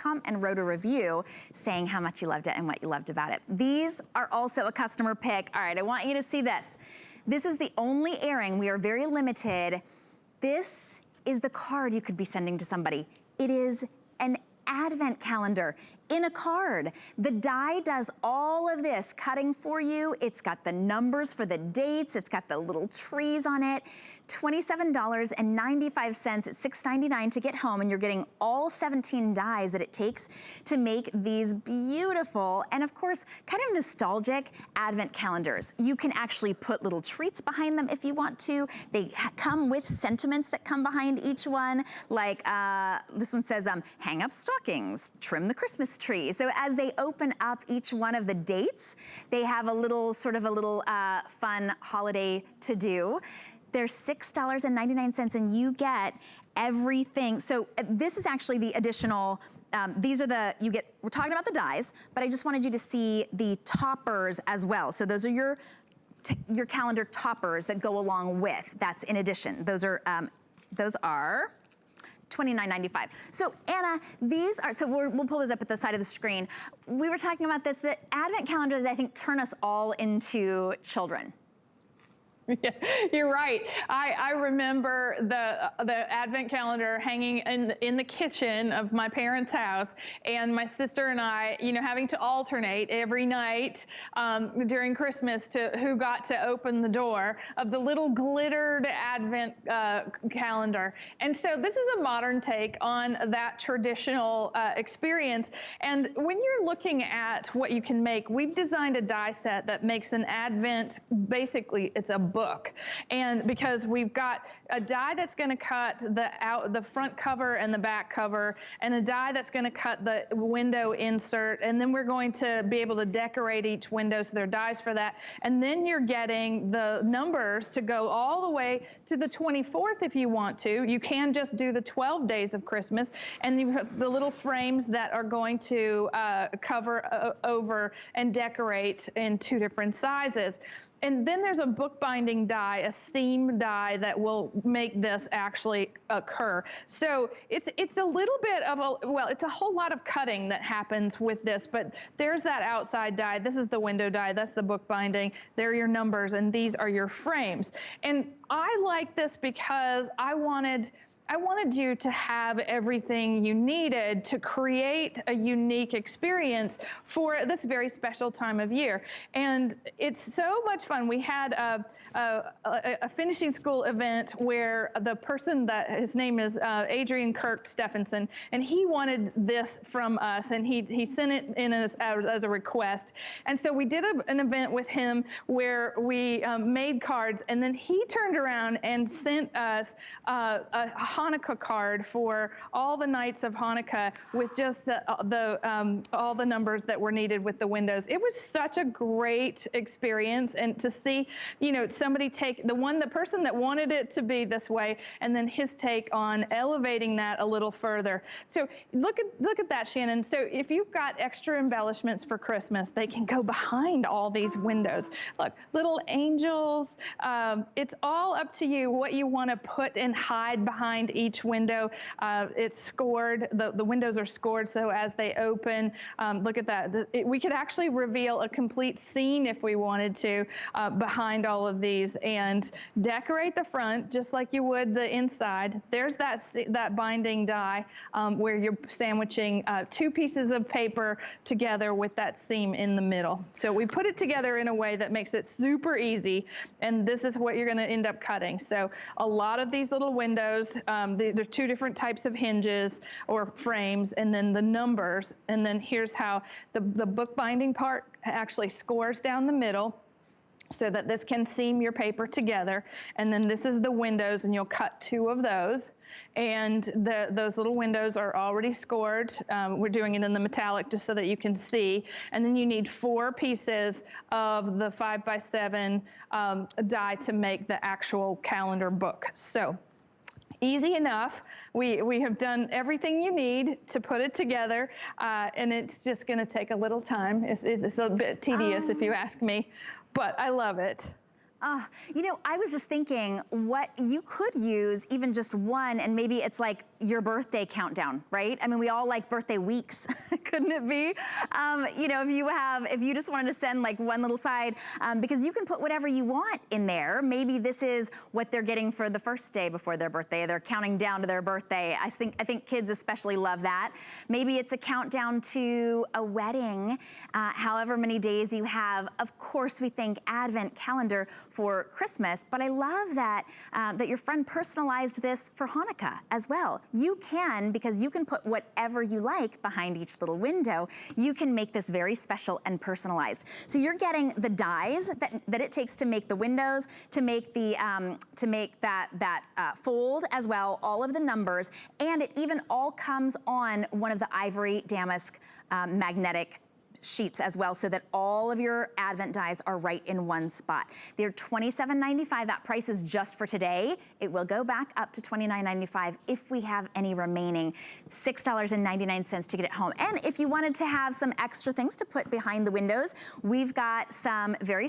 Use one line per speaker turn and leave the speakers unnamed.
HSNItem.com and wrote a review saying how much you loved it and what you loved about it. These are also a customer pick. All right, I want you to see this. This is the only airing. We are very limited. This is the card you could be sending to somebody. It is an advent calendar in a card. The die does all of this cutting for you. It's got the numbers for the dates. It's got the little trees on it. $27.95. It's $6.99 to get home, and you're getting all 17 dies that it takes to make these beautiful and, of course, kind of nostalgic advent calendars. You can actually put little treats behind them if you want to. They come with sentiments that come behind each one, like this one says, hang up stockings, trim the Christmas tree. So as they open up each one of the dates, they have a little, sort of a little fun holiday to do. They're $6.99 and you get everything. So this is actually the additional, these are the, we're talking about the dies, but I just wanted you to see the toppers as well. So those are your calendar toppers that go along with, that's in addition. Those are $29.95. So Anna, these are, so we'll pull those up at the side of the screen. We were talking about this, that advent calendars, I think, turn us all into children.
Yeah, you're right. I remember the advent calendar hanging in the kitchen of my parents' house, and my sister and I, you know, having to alternate every night during Christmas to who got to open the door of the little glittered advent calendar. And so this is a modern take on that traditional experience. And when you're looking at what you can make, we've designed a die set that makes an advent, basically it's a book. And because we've got a die that's going to cut the front cover and the back cover, and a die that's going to cut the window insert, and then we're going to be able to decorate each window, so there are dies for that. And then you're getting the numbers to go all the way to the 24th if you want to. You can just do the 12 days of Christmas, and you have the little frames that are going to cover over and decorate in 2 different sizes. And then there's a bookbinding die, a seam die that will make this actually occur. So it's a little bit of it's a whole lot of cutting that happens with this, but there's that outside die. This is the window die, that's the bookbinding. There are your numbers, and these are your frames. And I like this because I wanted you to have everything you needed to create a unique experience for this very special time of year. And it's so much fun. We had a finishing school event where the person his name is Adrian Kirk Stephenson, and he wanted this from us, and he sent it in as a request. And so we did an event with him where we made cards, and then he turned around and sent us a Hanukkah card for all the nights of Hanukkah with just all the numbers that were needed with the windows. It was such a great experience, and to see, you know, somebody take the person that wanted it to be this way, and then his take on elevating that a little further. So look at that, Shannon. So if you've got extra embellishments for Christmas, they can go behind all these windows. Look, little angels. It's all up to you what you want to put and hide behind each window. It's scored. The windows are scored, so as they open, look at that. We could actually reveal a complete scene if we wanted to behind all of these, and decorate the front just like you would the inside. There's that binding die where you're sandwiching 2 pieces of paper together with that seam in the middle. So we put it together in a way that makes it super easy, and this is what you're going to end up cutting. So a lot of these little windows, there are 2 different types of hinges or frames, and then the numbers, and then here's how the bookbinding part actually scores down the middle, so that this can seam your paper together. And then this is the windows, and you'll cut 2 of those. And those little windows are already scored. We're doing it in the metallic just so that you can see. And then you need 4 pieces of the 5x7 die to make the actual calendar book. So easy enough. We have done everything you need to put it together, and it's just going to take a little time. It's a bit tedious if you ask me, but I love it.
You know, I was just thinking what you could use even just one, and maybe it's like your birthday countdown, right? I mean, we all like birthday weeks, couldn't it be? You know, if you just wanted to send like one little side, because you can put whatever you want in there. Maybe this is what they're getting for the first day before their birthday. They're counting down to their birthday. I think kids especially love that. Maybe it's a countdown to a wedding, however many days you have. Of course, we think Advent calendar for Christmas, but I love that that your friend personalized this for Hanukkah as well. You can, because you can put whatever you like behind each little window. You can make this very special and personalized. So you're getting the dies that it takes to make the windows, to make the that fold as well, all of the numbers, and it even all comes on one of the Ivory Damask magnetic sheets as well, so that all of your Advent dies are right in one spot. They're $27.95. That price is just for today. It will go back up to $29.95 if we have any remaining. $6.99 to get it home. And if you wanted to have some extra things to put behind the windows, we've got some very